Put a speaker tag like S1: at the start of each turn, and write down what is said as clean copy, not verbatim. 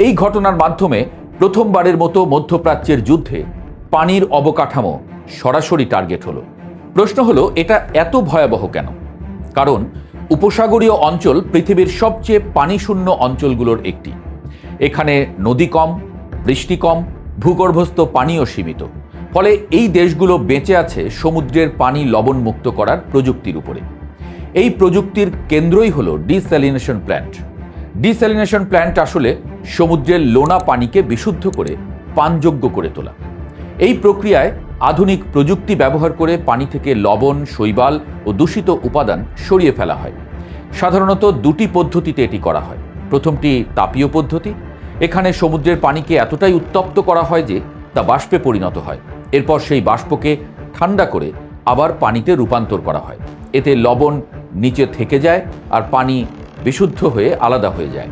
S1: এই ঘটনার মাধ্যমে প্রথমবারের মতো মধ্যপ্রাচ্যের যুদ্ধে পানির অবকাঠামো সরাসরি টার্গেট হলো। প্রশ্ন হলো, এটা এত ভয়াবহ কেন? কারণ উপসাগরীয় অঞ্চল পৃথিবীর সবচেয়ে পানিশূন্য অঞ্চলগুলোর একটি। এখানে নদী কম, বৃষ্টি কম, ভূগর্ভস্থ পানিও সীমিত। ফলে এই দেশগুলো বেঁচে আছে সমুদ্রের পানি লবণমুক্ত করার প্রযুক্তির উপরে। এই প্রযুক্তির কেন্দ্রই হলো ডিস্যালিনেশন প্ল্যান্ট। ডিস্যালিনেশন প্ল্যান্ট আসলে সমুদ্রের লোনা পানিকে বিশুদ্ধ করে পানযোগ্য করে তোলা। এই প্রক্রিয়ায় আধুনিক প্রযুক্তি ব্যবহার করে পানি থেকে লবণ, শৈবাল ও দূষিত উপাদান সরিয়ে ফেলা হয়। সাধারণত দুটি পদ্ধতিতে এটি করা হয়। প্রথমটি তাপীয় পদ্ধতি। এখানে সমুদ্রের পানিকে এতটাই উত্তপ্ত করা হয় যে তা বাষ্পে পরিণত হয়। এরপর সেই বাষ্পকে ঠান্ডা করে আবার পানিতে রূপান্তর করা হয়। এতে লবণ নিচে থেকে যায় আর পানি বিশুদ্ধ হয়ে আলাদা হয়ে যায়।